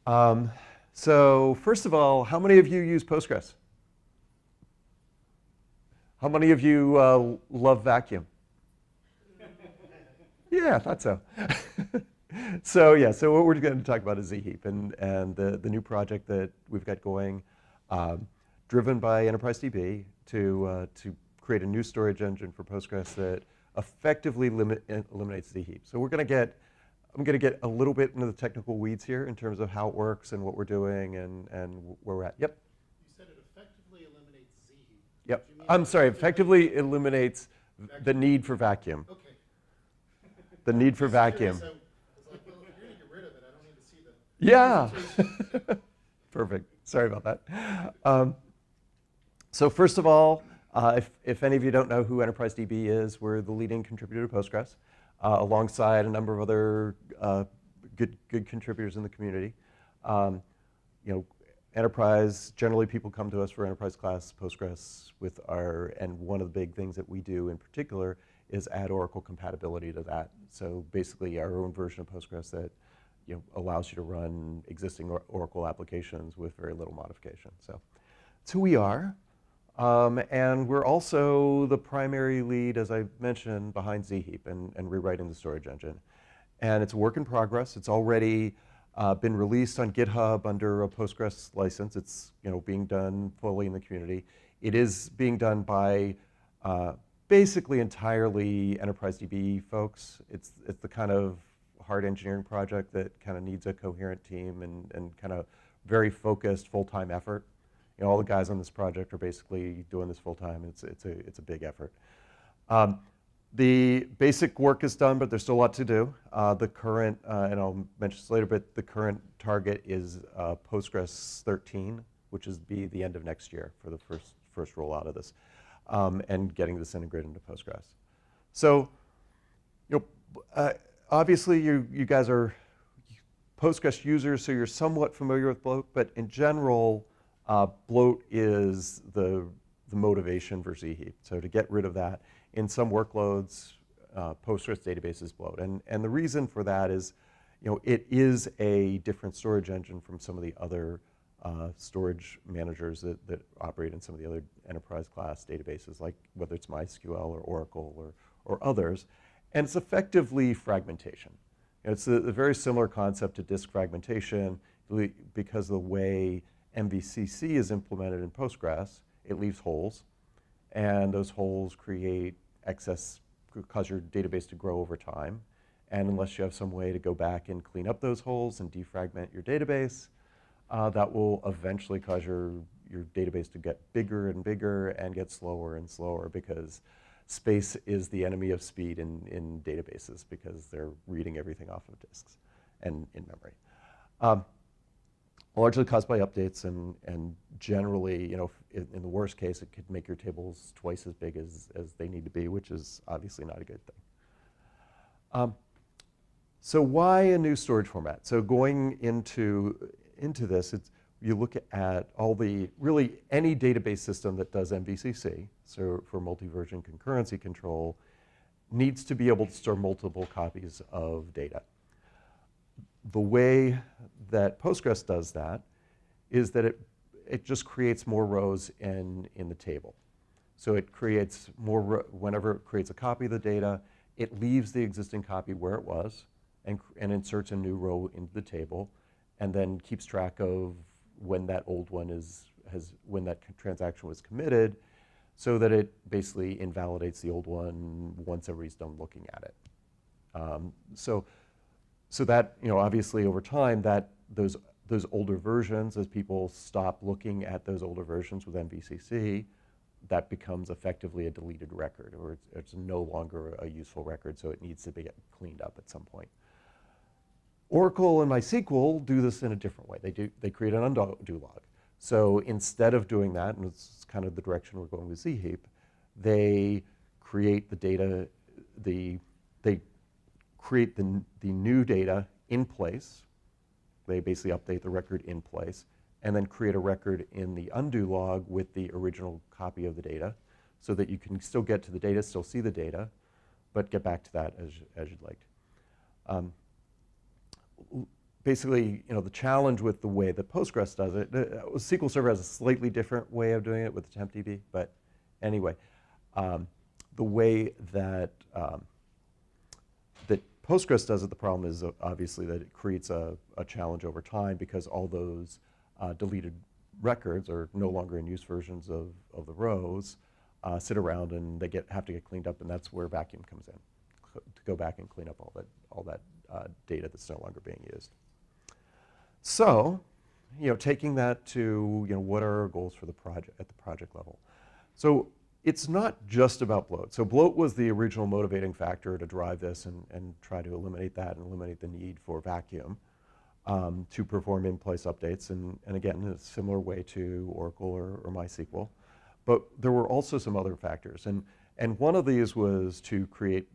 Um, so first of all, how many of you use Postgres? How many of you love vacuum? Yeah, I thought so. So what we're going to talk about is Zheap and the new project that we've got going, driven by EnterpriseDB to create a new storage engine for Postgres that effectively eliminates Zheap. So I'm going to get a little bit into the technical weeds here in terms of how it works and what we're doing and where we're at. Yep. You said it effectively eliminates Zheap. Yep. I'm sorry. Effectively eliminates the need for vacuum. Okay. The need for vacuum. I was like, well, if you're going to get rid of it, I don't need to see the Yeah. Perfect. Sorry about that. So first of all, if any of you don't know who EnterpriseDB is, we're the leading contributor to Postgres, alongside a number of other good contributors in the community. Enterprise, generally people come to us for enterprise class Postgres and one of the big things that we do in particular is add Oracle compatibility to that. So basically our own version of Postgres that allows you to run existing Oracle applications with very little modification. So that's who we are. And we're also the primary lead, as I mentioned, behind Zheap and rewriting the storage engine. And it's a work in progress. It's already been released on GitHub under a Postgres license. It's being done fully in the community. It is being done by basically entirely EnterpriseDB folks. It's the kind of hard engineering project that kind of needs a coherent team and kind of very focused full-time effort. All the guys on this project are basically doing this full-time. It's a big effort. The basic work is done, but there's still a lot to do. The current, and I'll mention this later, but the current target is Postgres 13, which is the end of next year for the first rollout of this, and getting this integrated into Postgres. So, obviously you guys are Postgres users, so you're somewhat familiar with bloat, but in general, bloat is the motivation for Zheap. So to get rid of that, in some workloads, Postgres databases bloat. And the reason for that is, it is a different storage engine from some of the other storage managers that operate in some of the other enterprise class databases, like whether it's MySQL or Oracle or others. And it's effectively fragmentation. It's a very similar concept to disk fragmentation because of the way MVCC is implemented in Postgres. It leaves holes, and those holes create excess, cause your database to grow over time. And unless you have some way to go back and clean up those holes and defragment your database, that will eventually cause your database to get bigger and bigger and get slower and slower, because space is the enemy of speed in databases, because they're reading everything off of disks and in memory. Largely caused by updates, and generally, in the worst case, it could make your tables twice as big as they need to be, which is obviously not a good thing. So why a new storage format? So going into this, you look at really any database system that does MVCC, so for multi-version concurrency control, needs to be able to store multiple copies of data. The way that Postgres does that is that it just creates more rows in the table. So it creates more, whenever it creates a copy of the data, it leaves the existing copy where it was and inserts a new row into the table, and then keeps track of when that old one when that transaction was committed, so that it basically invalidates the old one once everybody's done looking at it. So that, obviously over time, that those older versions, as people stop looking at those older versions with MVCC, that becomes effectively a deleted record, or it's no longer a useful record, so it needs to be cleaned up at some point. Oracle and MySQL do this in a different way. They create an undo log. So instead of doing that, and it's kind of the direction we're going with Zheap, they create the data, they create the new data in place. They basically update the record in place, and then create a record in the undo log with the original copy of the data, so that you can still get to the data, still see the data, but get back to that as you'd like. basically, the challenge with the way that Postgres does it, SQL Server has a slightly different way of doing it with TempDB, but anyway, the way that that Postgres does it, the problem is obviously that it creates a challenge over time because all those deleted records or no longer in use versions of the rows sit around and they have to get cleaned up, and that's where vacuum comes in to go back and clean up all that data that's no longer being used. So, taking that to what are our goals for the project at the project level? So it's not just about bloat. So bloat was the original motivating factor to drive this and try to eliminate that and eliminate the need for vacuum to perform in-place updates. And again, in a similar way to Oracle or MySQL. But there were also some other factors. And one of these was to create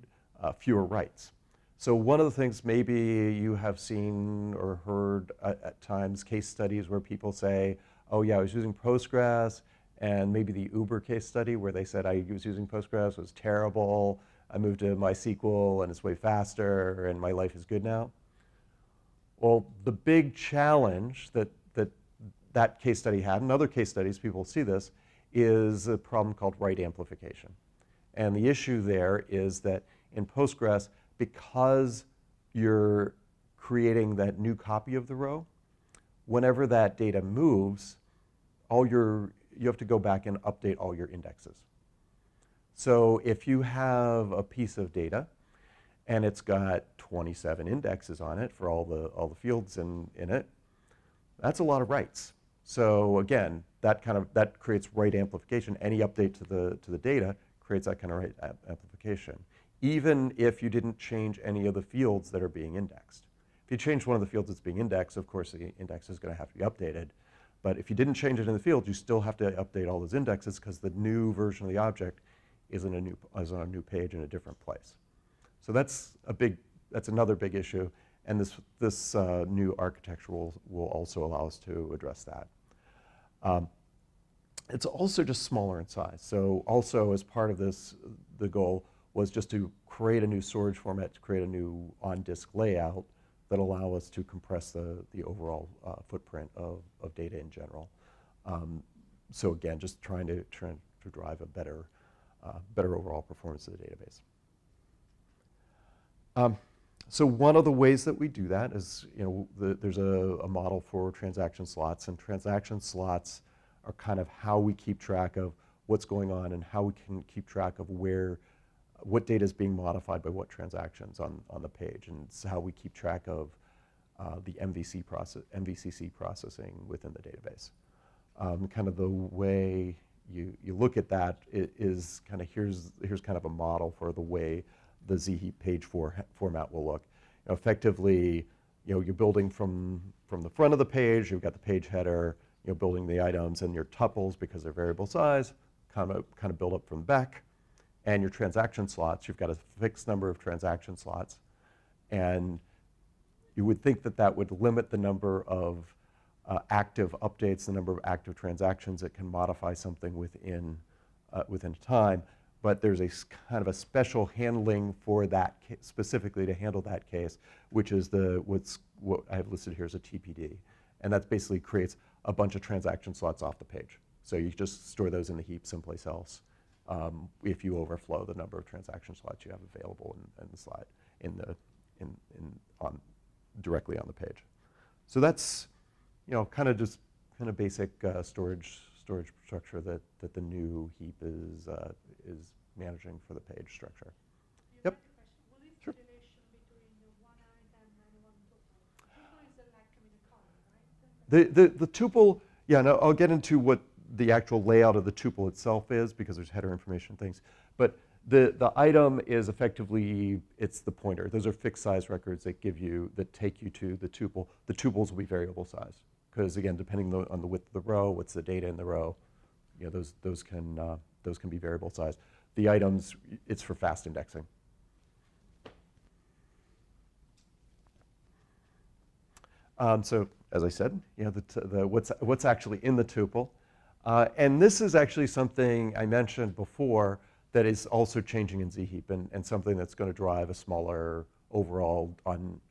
fewer writes. So one of the things maybe you have seen or heard at times case studies where people say, oh yeah, I was using Postgres, and maybe the Uber case study where they said I was using Postgres was terrible, I moved to MySQL and it's way faster and my life is good now. Well, the big challenge that case study had, and other case studies, people see this, is a problem called write amplification. And the issue there is that in Postgres, because you're creating that new copy of the row, whenever that data moves, you have to go back and update all your indexes. So if you have a piece of data and it's got 27 indexes on it for all the fields in it, that's a lot of writes. So again, that creates write amplification. Any update to the data creates that kind of write amplification, even if you didn't change any of the fields that are being indexed. If you change one of the fields that's being indexed, of course the index is going to have to be updated. But if you didn't change it in the field, you still have to update all those indexes because the new version of the object is on a new page in a different place. So that's another big issue, and this new architecture will also allow us to address that. It's also just smaller in size. So also as part of this, the goal was just to create a new storage format, to create a new on-disk layout that allow us to compress the overall footprint of data in general. So again, just trying to drive a better overall performance of the database. So one of the ways that we do that is, there's a model for transaction slots, and transaction slots are kind of how we keep track of what's going on and how we can keep track of what data is being modified by what transactions on the page, and it's how we keep track of the MVCC processing within the database. Kind of the way you look at that is kind of here's kind of a model for the way the Zheap page format will look. Effectively, you're building from the front of the page. You've got the page header. You're building the items and your tuples because they're variable size. Kind of build up from the back. And your transaction slots, you've got a fixed number of transaction slots. And you would think that would limit the number of active updates, the number of active transactions that can modify something within time. But there's a kind of a special handling for that, specifically to handle that case, which is what I have listed here as a TPD. And that basically creates a bunch of transaction slots off the page. So you just store those in the heap someplace else. If you overflow the number of transaction slots you have available in the slide, directly on the page. So that's, kind of basic storage structure that the new heap is managing for the page structure. Yep. What is Sure. the relation between the one item and one tuple? Tuple is like in the column, right? The tuple, yeah, no, I'll get into what the actual layout of the tuple itself is because there's header information things. But the item is effectively, it's the pointer. Those are fixed size records that take you to the tuple. The tuples will be variable size because again, depending on the width of the row, what's the data in the row, those can be variable size. The items, it's for fast indexing. So as I said, what's actually in the tuple. And this is actually something I mentioned before that is also changing in Zheap and something that's going to drive a smaller overall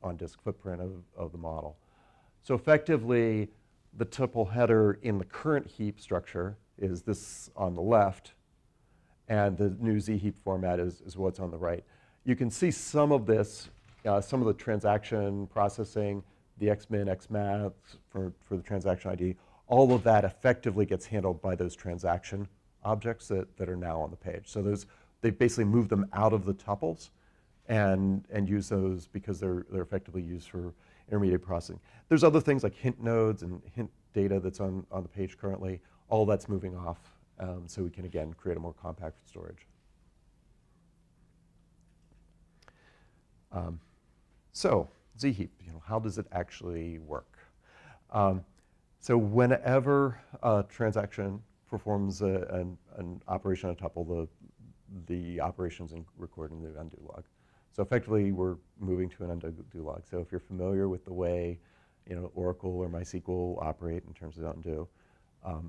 on-disk footprint of the model. So effectively, the tuple header in the current heap structure is this on the left, and the new Zheap format is what's on the right. You can see some of this, some of the transaction processing, the xmin, xmath for the transaction ID, all of that effectively gets handled by those transaction objects that are now on the page. So they basically move them out of the tuples and use those because they're effectively used for intermediate processing. There's other things like hint nodes and hint data that's on the page currently. All that's moving off, so we can, again, create a more compact storage. So Zheap, how does it actually work? So whenever a transaction performs an operation on a tuple, the operation's recorded in the undo log. So effectively, we're moving to an undo log. So if you're familiar with the way Oracle or MySQL operate in terms of undo,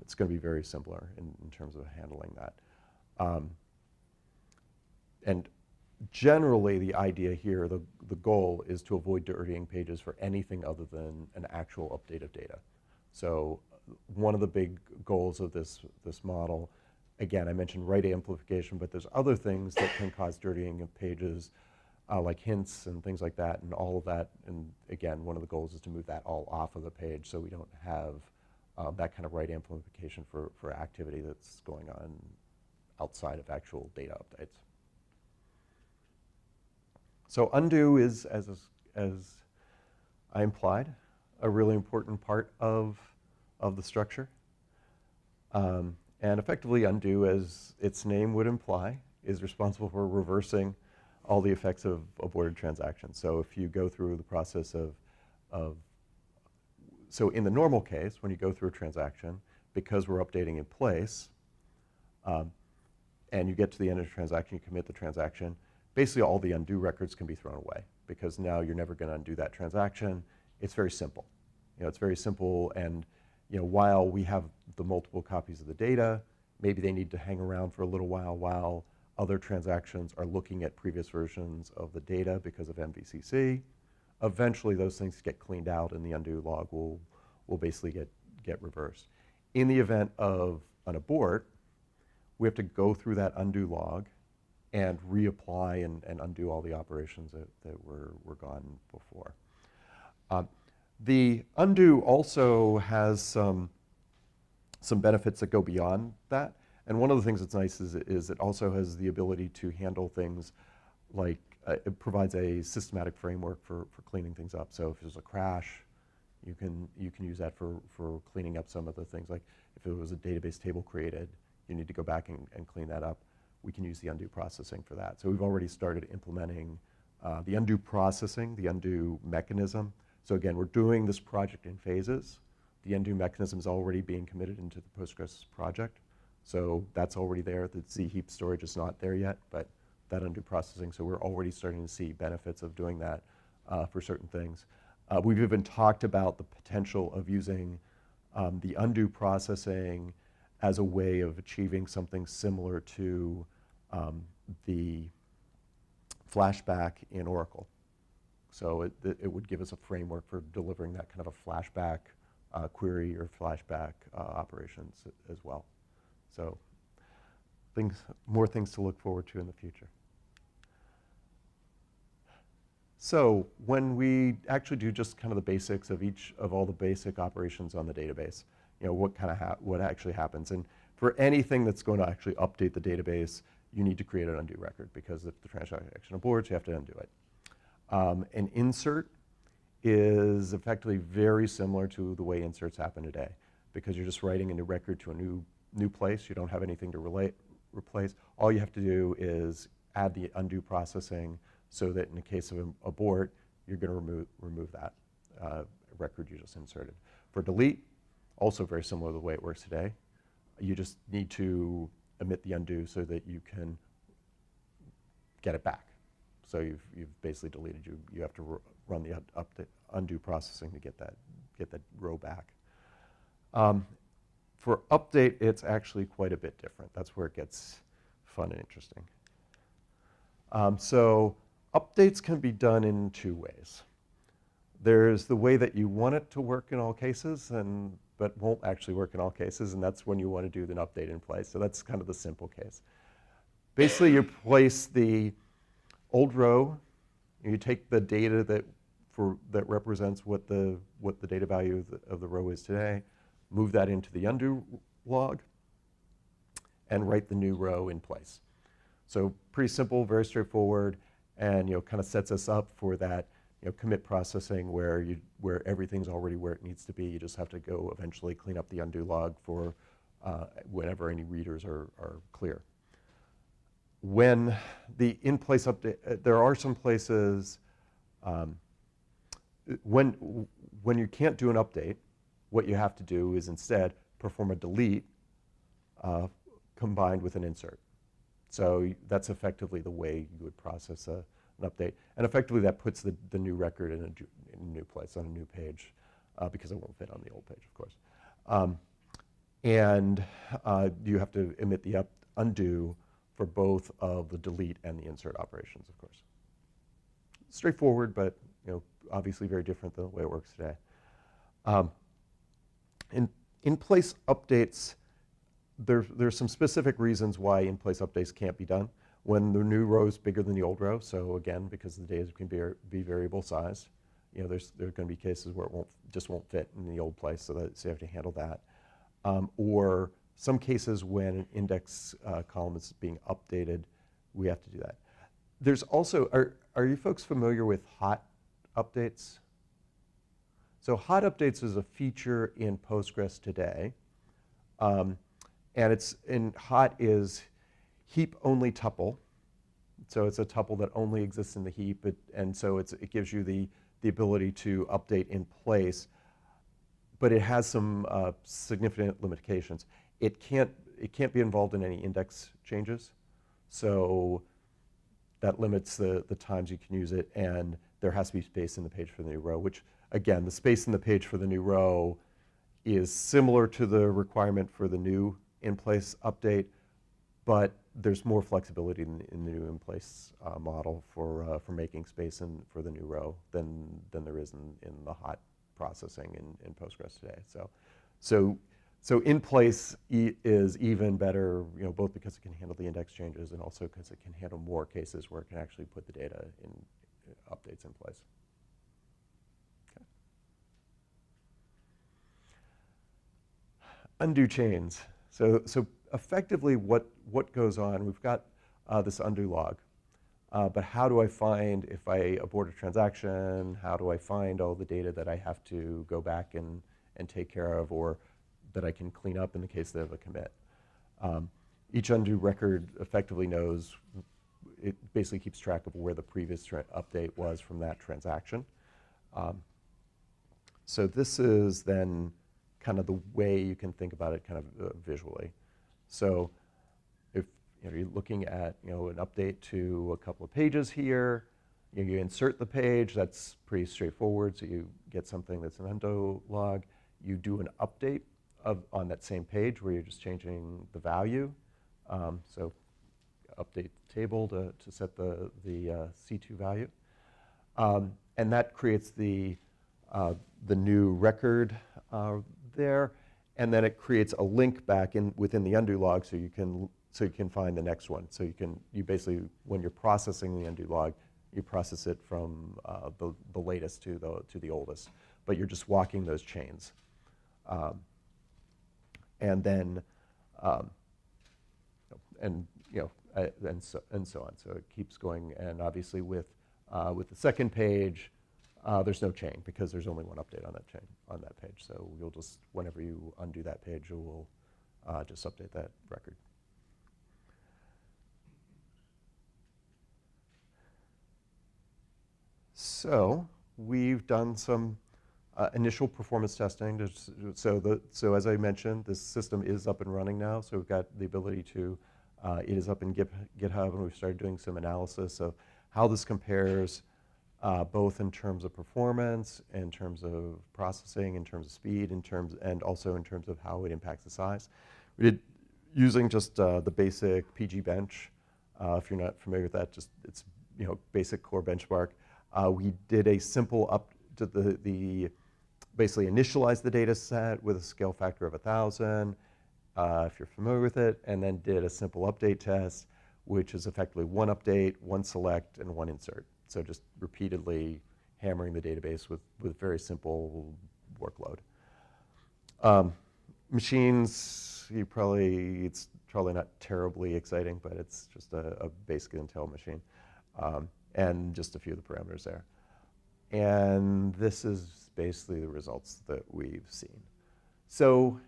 it's going to be very similar in terms of handling that. And generally, the idea here, the goal is to avoid dirtying pages for anything other than an actual update of data. So one of the big goals of this model, again, I mentioned write amplification, but there's other things that can cause dirtying of pages, like hints and things like that, and all of that. And again, one of the goals is to move that all off of the page so we don't have that kind of write amplification for activity that's going on outside of actual data updates. So undo is, as I implied, a really important part of the structure. And effectively, undo, as its name would imply, is responsible for reversing all the effects of aborted transactions. So if you go through the process so in the normal case, when you go through a transaction, because we're updating in place, and you get to the end of the transaction, you commit the transaction, basically all the undo records can be thrown away because now you're never going to undo that transaction. It's very simple. It's very simple, and while we have the multiple copies of the data, maybe they need to hang around for a little while other transactions are looking at previous versions of the data because of MVCC. Eventually, those things get cleaned out, and the undo log will basically get reversed. In the event of an abort, we have to go through that undo log and reapply and undo all the operations that were gone before. The undo also has some benefits that go beyond that. And one of the things that's nice is it also has the ability to handle things like it provides a systematic framework for cleaning things up. So if there's a crash, you can use that for cleaning up some of the things. Like if it was a database table created, you need to go back and clean that up. We can use the undo processing for that. So we've already started implementing the undo processing, the undo mechanism. So again, we're doing this project in phases. The undo mechanism is already being committed into the Postgres project. So that's already there. The Zheap storage is not there yet, but that undo processing. So we're already starting to see benefits of doing that for certain things. We've even talked about the potential of using the undo processing as a way of achieving something similar to the flashback in Oracle. So it would give us a framework for delivering that kind of a flashback query or flashback operations as well. So more things to look forward to in the future. So when we actually do just kind of the basics of each of all the basic operations on the database, what actually happens. And for anything that's going to actually update the database, you need to create an undo record because if the transaction aborts, you have to undo it. An insert is effectively very similar to the way inserts happen today because you're just writing a new record to a new place. You don't have anything to replace. All you have to do is add the undo processing so that in the case of an abort, you're going to remove that record you just inserted. For delete, also very similar to the way it works today. You just need to omit the undo so that you can get it back. So you've basically deleted. You have to run the undo processing to get that row back. For update, it's actually quite a bit different. That's where it gets fun and interesting. So updates can be done in two ways. There's the way that you want it to work in all cases, but won't actually work in all cases, and that's when you want to do an update in place. So that's kind of the simple case. Basically, you place the old row, and you take the data that represents what the data value of the row is today, move that into the undo log, and write the new row in place. So pretty simple, very straightforward, and kind of sets us up for that commit processing where everything's already where it needs to be. You just have to go eventually clean up the undo log for whenever any readers are clear. When the in-place update, there are some places when you can't do an update, what you have to do is instead perform a delete combined with an insert. So that's effectively the way you would process an update. And effectively that puts the new record in a new place, on a new page, because it won't fit on the old page, of course. And you have to emit the undo for both of the delete and the insert operations, of course. Straightforward, but obviously very different than the way it works today. In-place updates, there's some specific reasons why in-place updates can't be done. When the new row is bigger than the old row, so again, because the data can be variable size, there's going to be cases where it just won't fit in the old place, so you have to handle that. Or some cases when an index column is being updated, we have to do that. There's also, are you folks familiar with hot updates? So hot updates is a feature in Postgres today. And hot is heap only tuple. So it's a tuple that only exists in the heap, and so it gives you the ability to update in place, but it has some significant limitations. It can't be involved in any index changes, so that limits the times you can use it, and there has to be space in the page for the new row, which again, the space in the page for the new row is similar to the requirement for the new in-place update, but there's more flexibility in the new in-place model for making space for the new row than there is in the hot processing in Postgres today. So in-place is even better, both because it can handle the index changes and also because it can handle more cases where it can actually put the data in updates in place. Okay. Undo chains. So effectively what goes on, we've got this undo log, but how do I find, if I abort a transaction, how do I find all the data that I have to go back and take care of, or that I can clean up in the case of a commit? Each undo record effectively knows, it basically keeps track of where the previous update was from that transaction. So this is then kind of the way you can think about it kind of visually. So if you're looking at an update to a couple of pages here, you insert the page, that's pretty straightforward, so you get something that's an undo log. You do an update on that same page where you're just changing the value. So update table to set the C2 value. And that creates the new record there, and then it creates a link back within the undo log so you can find the next one. So you basically, when you're processing the undo log, you process it from the latest to the oldest, but you're just walking those chains. And then and so on. So it keeps going, and obviously with the second page, there's no chain because there's only one update on that page. So you'll just, whenever you undo that page, you will just update that record. So we've done some initial performance testing. So as I mentioned, this system is up and running now. So we've got the ability to, it is up in GitHub, and we've started doing some analysis of how this compares both in terms of performance, in terms of processing, in terms of speed, and also in terms of how it impacts the size. We did using just the basic PG bench. If you're not familiar with that, it's basic core benchmark. We did a simple basically initialized the data set with a scale factor of 1,000, if you're familiar with it, and then did a simple update test, which is effectively one update, one select, and one insert. So just repeatedly hammering the database with very simple workload. Machines, it's probably not terribly exciting, but it's just a basic Intel machine. And just a few of the parameters there. And this is basically the results that we've seen. So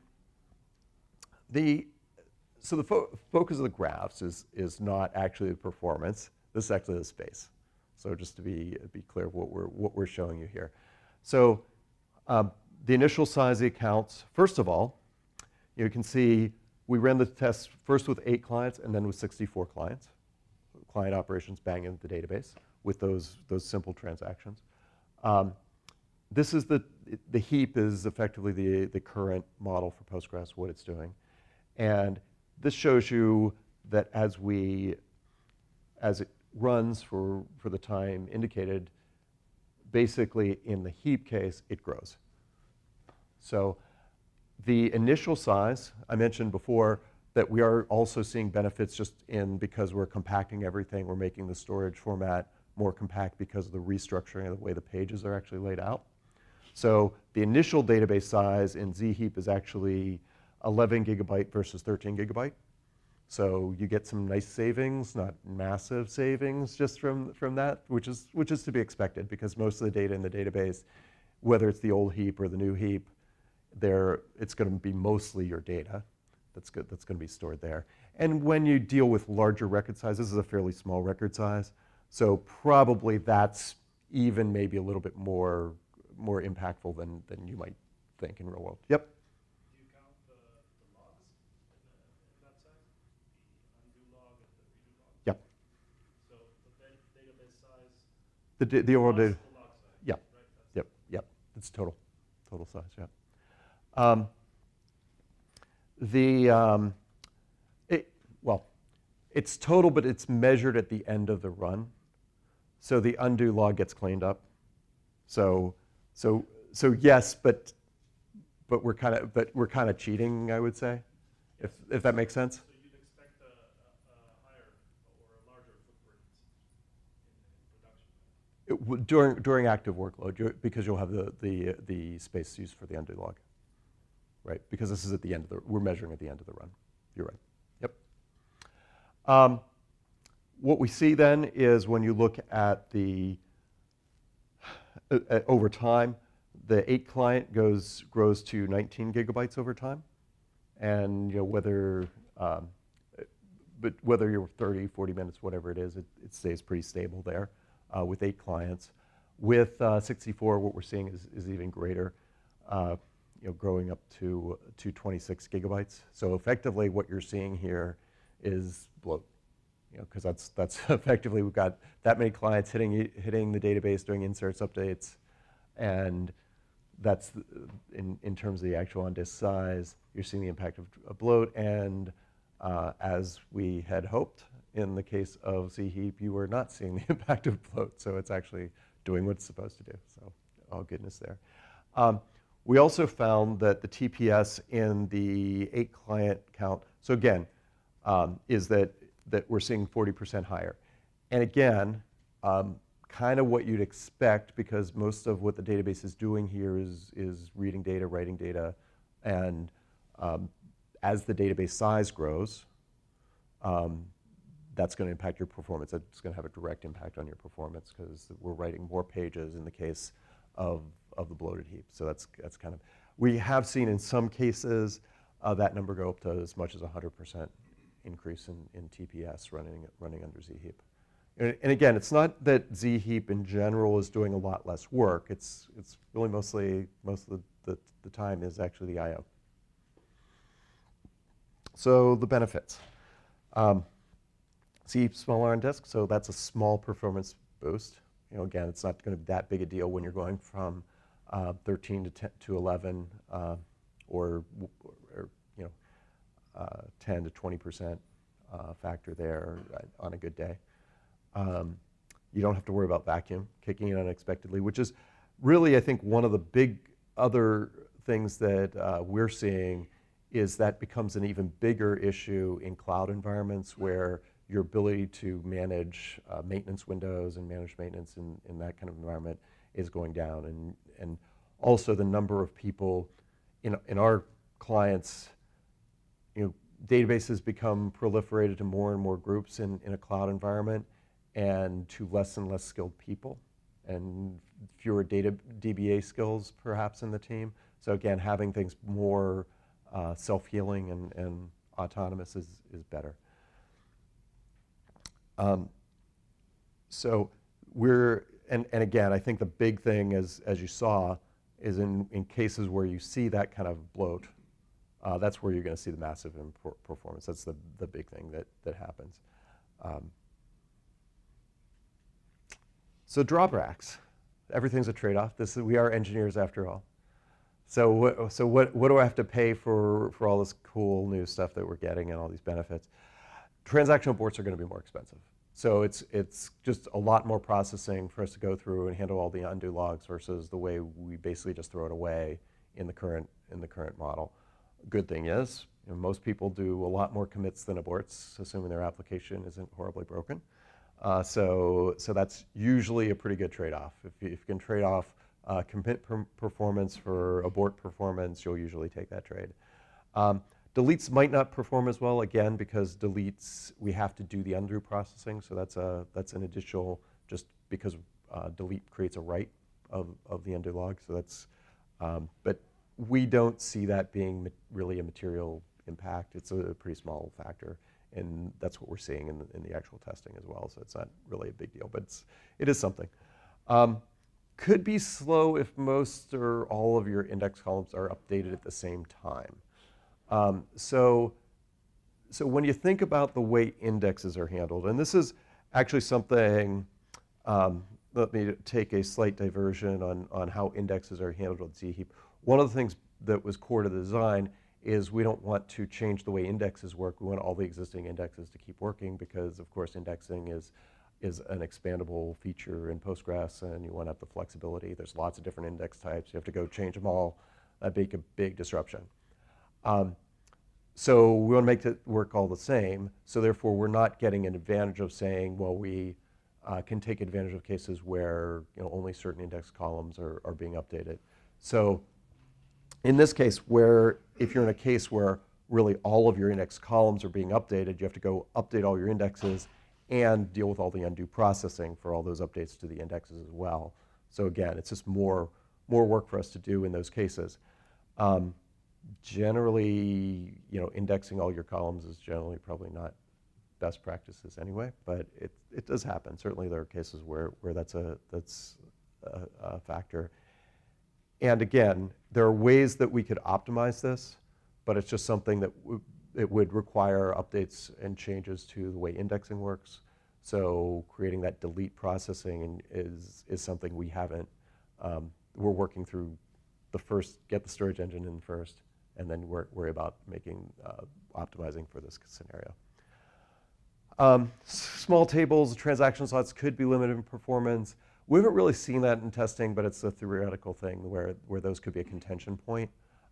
the focus of the graphs is not actually the performance. This is actually the space. So just to be clear what we're showing you here. So the initial size of the accounts, first of all, you can see we ran the test first with 8 clients and then with 64 clients. Client operations bang into the database with those simple transactions. This is the heap is effectively the current model for Postgres, what it's doing. And this shows you that as it runs for the time indicated, basically in the heap case, it grows. So the initial size, I mentioned before that we are also seeing benefits just because we're compacting everything. We're making the storage format more compact because of the restructuring of the way the pages are actually laid out. So the initial database size in Zheap is actually 11 gigabyte versus 13 gigabyte. So you get some nice savings, not massive savings just from that, which is to be expected because most of the data in the database, whether it's the old heap or the new heap, it's going to be mostly your data that's going to be stored there. And when you deal with larger record size, this is a fairly small record size, so probably that's even maybe a little bit more impactful than you might think in real world. Yep. Do you count the logs in that size? The undo log and the redo log? Yep. So the database size. The overall Plus data. the log size. Yep. Right? Yep. It's total size. Yeah. It's total, but it's measured at the end of the run. So the undo log gets cleaned up. So yes, but we're kind of cheating, I would say, if that makes sense. So you'd expect a higher or a larger footprint in production? During active workload, because you'll have the space used for the undo log, right? Because this is at the end of we're measuring at the end of the run. You're right. Yep. What we see then is when you look at over time, the 8 client grows to 19 gigabytes over time, and whether you're 30, 40 minutes, whatever it is, it stays pretty stable there with 8 clients. With 64, what we're seeing is even greater, growing up to 26 gigabytes. So effectively, what you're seeing here is bloat, because that's effectively we've got that many clients hitting the database, doing inserts, updates, and that's in terms of the actual on-disk size. You're seeing the impact of bloat, and as we had hoped, in the case of Zheap, you were not seeing the impact of bloat, so it's actually doing what it's supposed to do. So all goodness there. We also found that the TPS in the 8 client count, so again, is that we're seeing 40% higher. And again, kind of what you'd expect, because most of what the database is doing here is reading data, writing data, and as the database size grows, that's going to impact your performance. It's going to have a direct impact on your performance because we're writing more pages in the case of the bloated heap. So that's kind of, we have seen in some cases that number go up to as much as 100% increase in TPS running under Zheap. And again, it's not that Zheap in general is doing a lot less work. It's really most of the time is actually the I/O. So the benefits. Zheap smaller on disk, so that's a small performance boost. Again, it's not going to be that big a deal when you're going from 13 to 11 or 10 to 20% factor there on a good day. You don't have to worry about vacuum kicking in unexpectedly, which is really, I think one of the big other things that we're seeing is that becomes an even bigger issue in cloud environments where your ability to manage maintenance windows and manage maintenance in that kind of environment is going down. And also the number of people in our clients, databases become proliferated to more and more groups in a cloud environment and to less and less skilled people and fewer data DBA skills perhaps in the team. So again, having things more self-healing and autonomous is better. So and again, I think the big thing as you saw is in cases where you see that kind of bloat, that's where you're going to see the massive performance. That's the big thing that happens. So drawbacks. Everything's a trade-off. We are engineers after all. So what do I have to pay for all this cool new stuff that we're getting and all these benefits? Transactional aborts are going to be more expensive. So it's just a lot more processing for us to go through and handle all the undo logs versus the way we basically just throw it away in the current model. Good thing is, most people do a lot more commits than aborts, assuming their application isn't horribly broken. So that's usually a pretty good trade-off. If you can trade off commit performance for abort performance, you'll usually take that trade. Deletes might not perform as well, again, because deletes, we have to do the undo processing, so that's an additional, just because delete creates a write of the undo log, so that's, but we don't see that being really a material impact. It's a pretty small factor, and that's what we're seeing in the actual testing as well, so it's not really a big deal, but it is something. Could be slow if most or all of your index columns are updated at the same time. So when you think about the way indexes are handled, and this is actually something, let me take a slight diversion on how indexes are handled with Zheap. One of the things that was core to the design is we don't want to change the way indexes work. We want all the existing indexes to keep working because, of course, indexing is an expandable feature in Postgres, and you want to have the flexibility. There's lots of different index types. You have to go change them all. That'd make a big disruption. So we want to make it work all the same. So therefore, we're not getting an advantage of saying, well, we can take advantage of cases where only certain index columns are being updated. So in this case, where if you're in a case where really all of your index columns are being updated, you have to go update all your indexes and deal with all the undo processing for all those updates to the indexes as well. So again, it's just more work for us to do in those cases. Generally, indexing all your columns is generally probably not best practices anyway, but it does happen. Certainly there are cases where that's a factor. And again, there are ways that we could optimize this, but it's just something that it would require updates and changes to the way indexing works. So creating that delete processing is something we haven't, we're working through get the storage engine in first, and then worry about optimizing for this scenario. Small tables, transaction slots could be limited in performance. We haven't really seen that in testing, but it's a theoretical thing where those could be a contention point.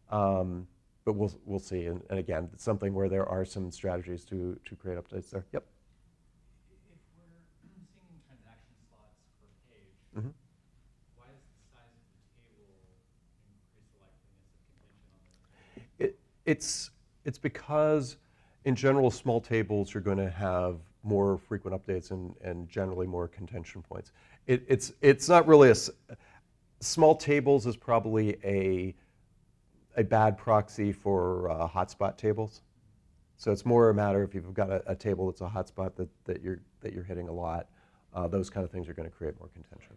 But we'll see. And again, it's something where there are some strategies to create updates there. Yep. If we're seeing transaction slots per page, Mm-hmm. why does the size of the table increase the likeliness of contention on the table? It's because in general, small tables you're going to have more frequent updates and generally more contention points. It's not really small tables is probably a bad proxy for hotspot tables. So it's more a matter if you've got a table that's a hotspot that you're hitting a lot. Those kind of things are going to create more contention.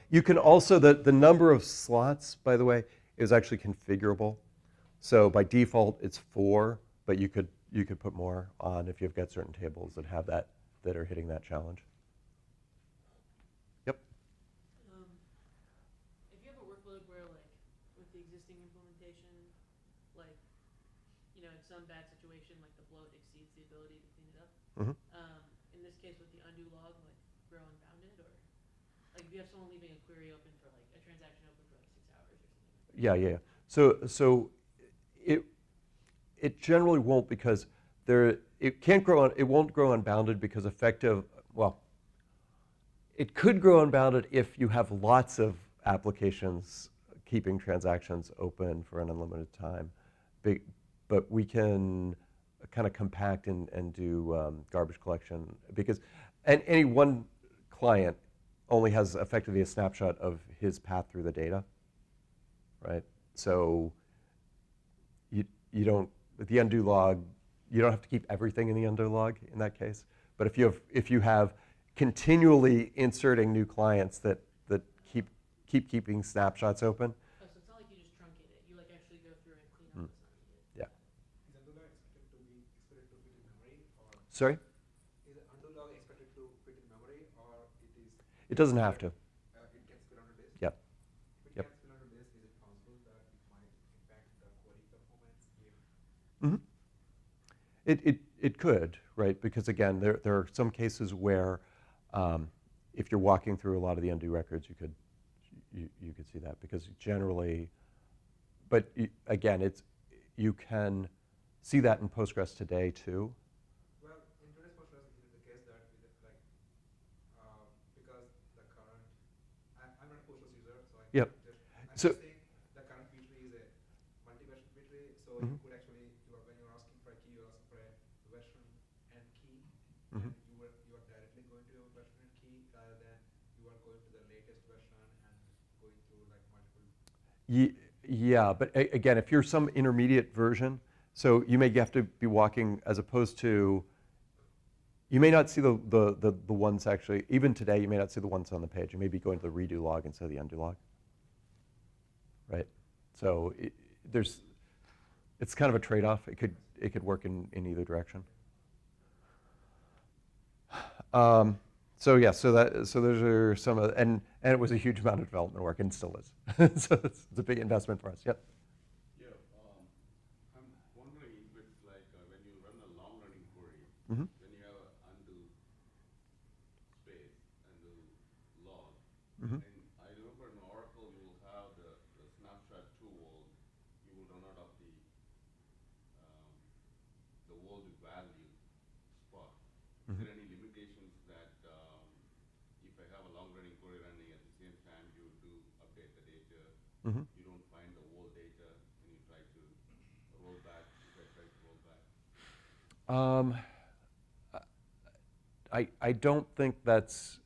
You can also the number of slots, by the way, is actually configurable. So by default it's 4, but you could put more on if you've got certain tables that have that are hitting that challenge. Yep. If you have a workload where, like, with the existing implementation, like, in some bad situation, like the bloat exceeds the ability to clean it up. Mm-hmm. In this case, with the undo log, like, grow unbounded, or Like if you have someone leaving a query open for like a transaction open for like 6 hours or something. Yeah. So it generally won't, because it won't grow unbounded because it could grow unbounded if you have lots of applications keeping transactions open for an unlimited time. But we can kind of compact and do garbage collection, because any one client only has effectively a snapshot of his path through the data, right? So you don't, with the undo log, you don't have to keep everything in the undo log in that case. But if you have continually inserting new clients that keep keeping snapshots open. Oh, so it's not like you just truncate it. You like actually go through and clean up what's not needed. Yeah. Is undo log expected to fit in memory, or Sorry? is undo log expected to fit in memory, or it is? It doesn't have to. It can spill onto disk. Yep. If it Yep. can spill onto disk, is it possible that it might impact the query performance? Mm-hmm. It could, right? Because again, there are some cases where if you're walking through a lot of the undo records, you could see that, because generally, but again, you can see that in Postgres today too. Well, in today's Postgres, it is the case that because the current, I'm not a Postgres user, so I'm Yep. I'm So- just saying the current B-tree is a multi-version B-tree, so Mhm. you could actually, when you're asking for a key, you're asking for a version and key, Mhm. and you are directly going to your version and key rather than you are going to the latest version and going through like multiple. Yeah, but again, if you're some intermediate version, so you may have to be walking, as opposed to, you may not see the ones actually, even today, you may not see the ones on the page. You may be going to the redo log instead of the undo log, right? So it's kind of a trade-off. It could work in either direction. So those are some of, and it was a huge amount of development work, and still is. So it's a big investment for us. Yep. Yeah, I'm wondering if it's like when you run a long-running query, Mm-hmm. when you have a undo space, undo log, Mm-hmm. and I remember in Oracle you will have the snapshot tool, you will run out of the world value spot. Is Mm-hmm. there any limitations that if I have a long-running query running at the same time you do update the data, Mm-hmm. you don't find the old data and you try to roll back, if I try to roll back? I don't think that's,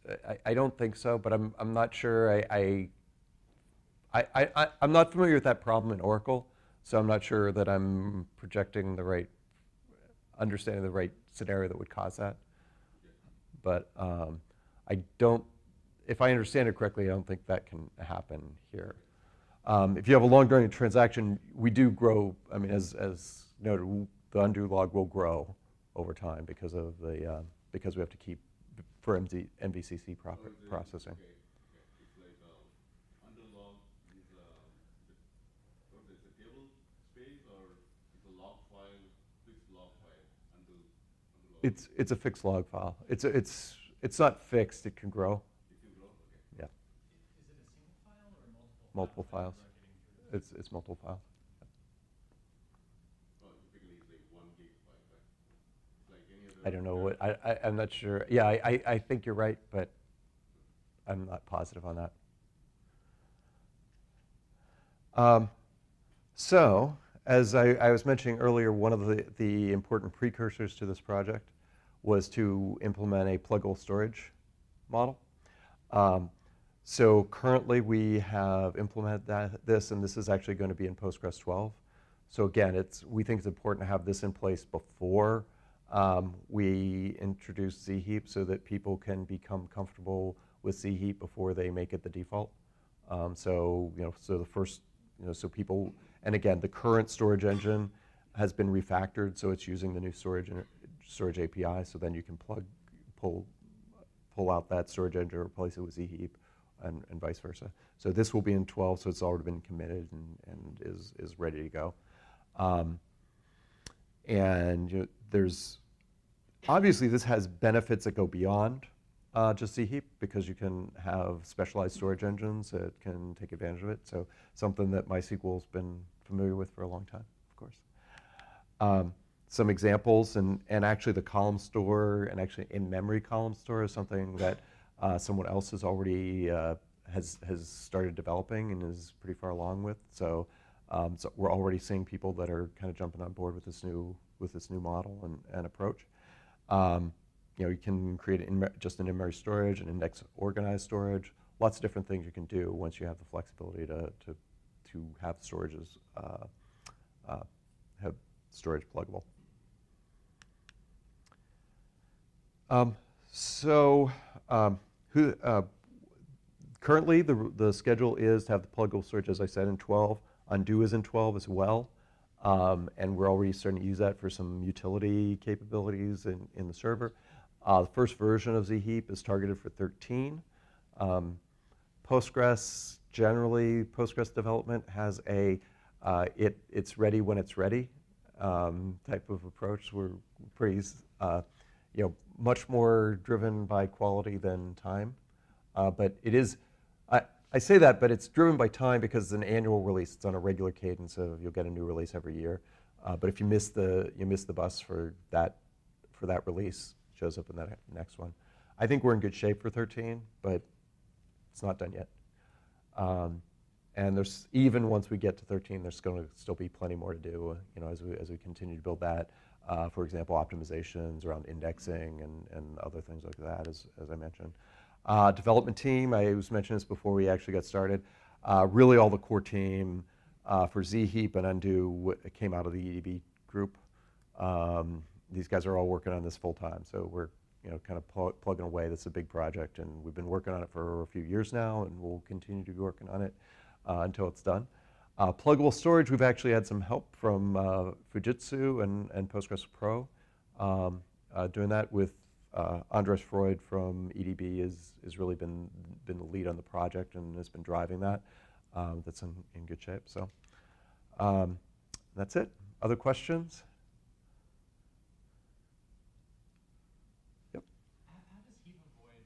I don't think so, but I'm not sure. I'm not familiar with that problem in Oracle, so I'm not sure that I'm projecting understanding the right scenario that would cause that. But I don't, if I understand it correctly, I don't think that can happen here. If you have a long-running transaction, we do grow. I mean, as noted, the undo log will grow over time because of because we have to keep for MVCC processing. Okay. It's like undo log is it's a table space or it's a log file, fixed log file, undo log. It's a fixed log file. It's not fixed. It can grow. It can grow, okay. Yeah, Is it a single file or multiple files. that are getting through? It's multiple files. Oh, typically it's like 1 gig file, right? It's like any other. I don't know what I'm not sure. Yeah, I think you're right, but I'm not positive on that. So, as I was mentioning earlier, one of the important precursors to this project was to implement a pluggable storage model. So currently we have implemented this, and this is actually going to be in Postgres 12. So again, we think it's important to have this in place before we introduce Zheap, so that people can become comfortable with Zheap before they make it the default. So the first, so people, and again, the current storage engine has been refactored, so it's using the new storage API. So then you can pull out that storage engine, replace it with Zheap, and vice versa. So this will be in 12, so it's already been committed and is ready to go. And there's obviously this has benefits that go beyond Just Zheap, because you can have specialized storage engines that can take advantage of it. So something that MySQL's been familiar with for a long time, of course. Some examples, and actually the column store, and actually in-memory column store is something that someone else has already has started developing and is pretty far along with. So, so we're already seeing people that are kind of jumping on board with this new model and approach. You know, you can create just an in-memory storage, an index organized storage, lots of different things you can do once you have the flexibility to have storages have storage pluggable. Currently the schedule is to have the pluggable storage, as I said, in 12. Undo is in 12 as well. And we're already starting to use that for some utility capabilities in the server. The first version of Zheap is targeted for 13. Postgres, generally, Postgres development has a it's ready when it's ready type of approach. We're pretty, you know, much more driven by quality than time. But it is, I say that, but it's driven by time because it's an annual release. It's on a regular cadence, so you'll get a new release every year. But if you miss the bus for that release, it shows up in that next one. I think we're in good shape for 13, but it's not done yet. And there's, even once we get to 13, there's going to still be plenty more to do. You know, as we continue to build that. For example, optimizations around indexing and other things like that, as I mentioned. Development team, I was mentioning this before we actually got started. Really all the core team for Zheap and Undo came out of the EDB group. These guys are all working on this full time, so we're kind of plugging away. That's a big project, and we've been working on it for a few years now, and we'll continue to be working on it until it's done. Pluggable storage, we've actually had some help from Fujitsu and Postgres Pro doing that with Andres Freud from EDB has really been the lead on the project and has been driving that. That's in good shape. So that's it. Other questions? Yep. How does Heap avoid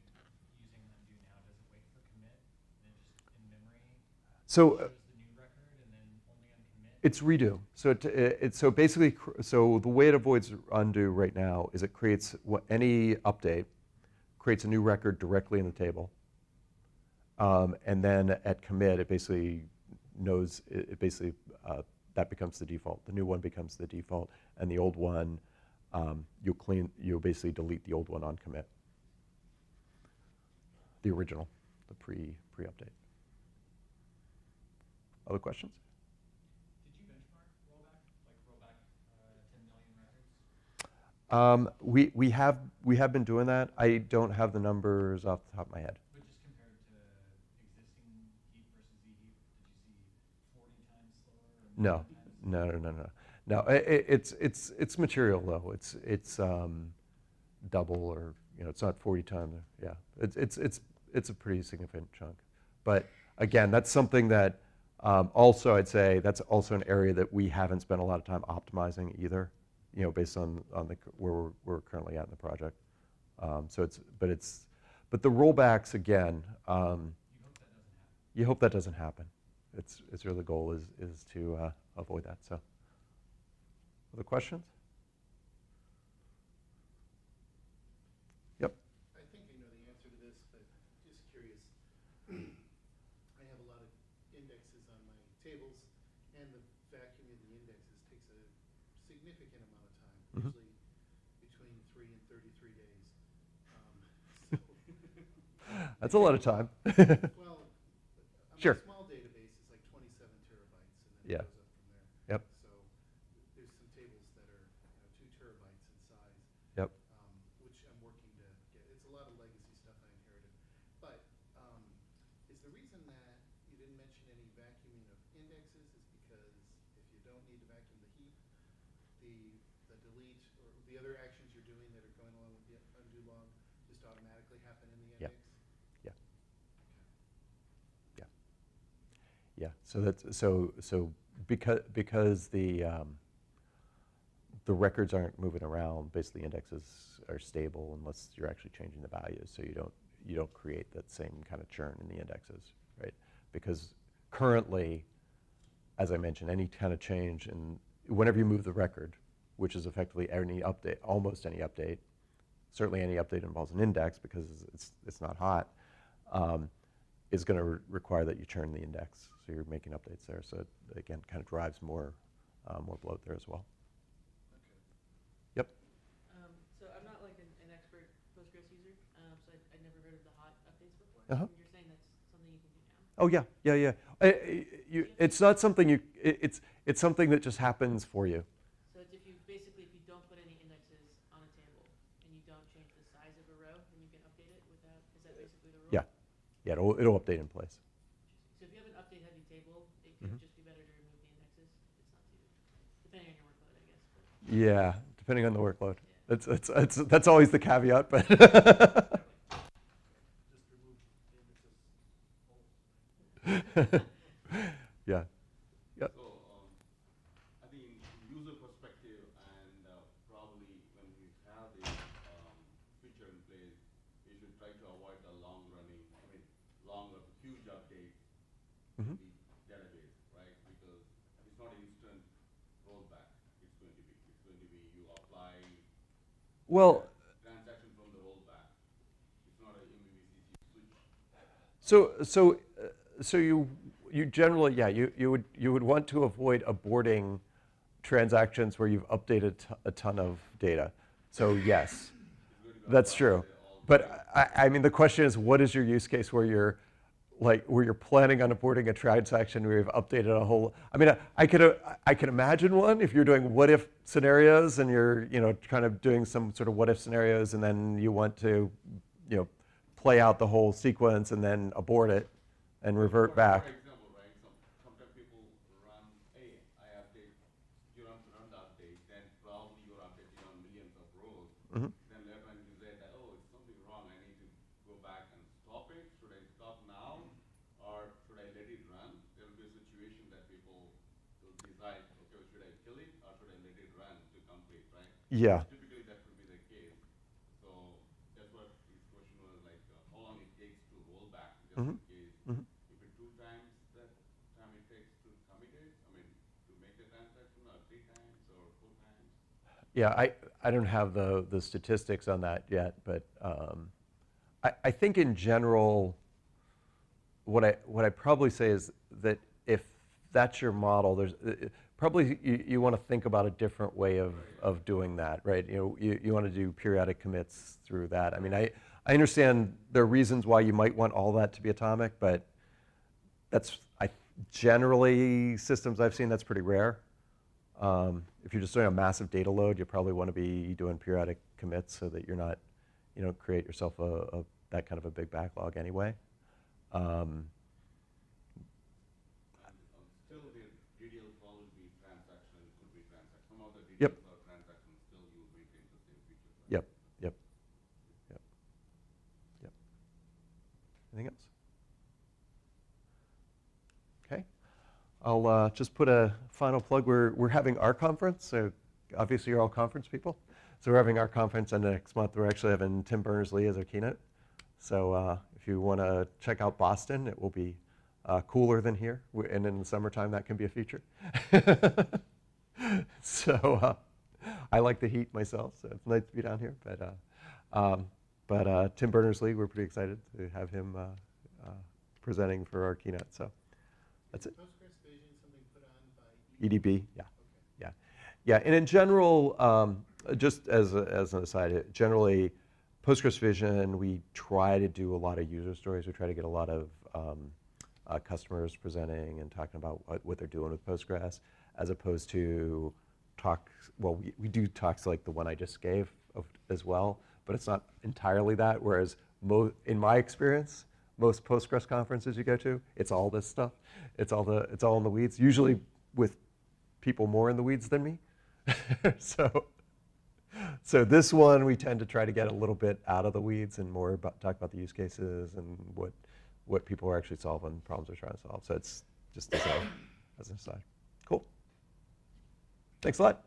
using undo now? Does it wait for commit and then just in memory So shows the new record and then only on commit? it's redo. So basically, so the way it avoids undo right now is it creates any update creates a new record directly in the table, and then at commit it basically knows that becomes the default. The new one becomes the default, and the old one you'll basically delete the old one on commit. The original, the pre-update. Other questions? Did you benchmark rollback, like rollback 10 million records? We have been doing that. I don't have the numbers off the top of my head. But just compared to existing Heap versus Zheap, did you see 40 times slower? Or No, 10 times? no. It's material though. It's double, or it's not 40 times. Yeah, it's a pretty significant chunk. But again, that's something that also I'd say that's also an area that we haven't spent a lot of time optimizing either. Based on where we're currently at in the project. But the rollbacks again. You hope that doesn't happen. It's really the goal is to avoid that. So, other questions? Yep. I think I know the answer to this, but just curious. I have a lot of indexes on my tables, and the vacuuming the indexes takes a significant amount of time, Mhm. usually between 3 and 33 days. That's a lot of time. Well, Sure. a small database is like 27 terabytes, and then Yeah. it goes up from there. Yep. So there's some tables that are 2 terabytes in size. Yep. Which I'm working to get. It's a lot of legacy stuff I inherited. But is the reason that you didn't mention any vacuuming of indexes is because if you don't need to vacuum the heap, the delete or the other actions you're doing that are going along with the undo log just automatically happen in the Yeah. index? Yeah. Yeah. Yeah. So that's so because the records aren't moving around. Basically, indexes are stable unless you're actually changing the values. So you don't create that same kind of churn in the indexes, right? Because currently, as I mentioned, any kind of change in whenever you move the record, which is effectively any update, almost any update, certainly any update involves an index because it's not hot, is going to require that you churn the index. So you're making updates there. So it, again, kind of drives more bloat there as well. Yep. So I'm not like an expert Postgres user, so I'd never heard of the hot updates before. Uh-huh. You're saying that's something you can do now? Oh yeah. It's not something it's something that just happens for you. So it's if you don't put any indexes on a table and you don't change the size of a row, then you can update it without, is that basically the rule? Yeah, it'll update in place. So if you have an update heavy table, it could Mhm. just be better to remove the indexes. It's not too, depending on your workload, I guess. But Yeah, depending on the workload. yeah. That's always the caveat, but Just remove indexes. yeah. Yep. So, I think in user perspective and probably when you have the feature in place, you should try to avoid the longer, huge updates Mhm. in the database, right? Because it's not instant rollback. It's going to be you apply Well, transaction from the rollback. It's not a MVVC switch. so you generally, yeah, you would want to avoid aborting transactions where you've updated a ton of data. So yes, that's true. But I mean, the question is, what is your use case where you're planning on aborting a transaction where you've updated a whole? I mean, I could imagine one if you're doing what if scenarios and you're kind of doing some sort of what if scenarios, and then you want to play out the whole sequence and then abort it and revert back. For example, right? Sometimes people run, hey, I update, you run the update, then probably you're updating on millions of rows. Mhm. Then later on you say that, oh, it's something wrong, I need to go back and stop it. Should I stop now or should I let it run? There will be a situation that people will decide, okay, should I kill it or should I let it run to complete, right? Yeah. Typically that would be the case. So that's what his question was like, how long it takes to roll back, just Mhm. in case. Mhm. If it 2 times that time it takes to commit it, to make the transaction, or 3 times or 4 times. Yeah, I don't have the statistics on that yet, but I think in general, what I probably say is that if that's your model, there's probably you want to think about a different way of doing that, right? You want to do periodic commits through that. I mean, I understand there are reasons why you might want all that to be atomic, but that's generally systems I've seen, that's pretty rare. If you're just doing a massive data load, you probably want to be doing periodic commits so that you don't create yourself that kind of a big backlog anyway. Still the DDL call will be transaction, could be transaction. Some of the Yep. DDLs are transactions, still you will retain the same features. Right? Yep. Anything else? Okay. I'll just put a final plug. We're having our conference, so obviously you're all conference people. So we're having our conference, and next month we're actually having Tim Berners-Lee as our keynote. So if you want to check out Boston, it will be cooler than here, and in the summertime that can be a feature. So I like the heat myself, so it's nice to be down here. But Tim Berners-Lee, we're pretty excited to have him presenting for our keynote. So that's it. Postgres Vision something put on by EDB, yeah. Okay. Yeah, and in general, just as an aside, generally, Postgres Vision, we try to do a lot of user stories. We try to get a lot of customers presenting and talking about what they're doing with Postgres, as opposed to talks. Well, we do talks like the one I just gave as well, but it's not entirely that. Whereas in my experience, most Postgres conferences you go to, it's all this stuff. It's all in the weeds. Usually with people more in the weeds than me. So this one we tend to try to get a little bit out of the weeds and more talk about the use cases and what people are actually solving, problems they're trying to solve. So it's just as an aside. Cool. Thanks a lot.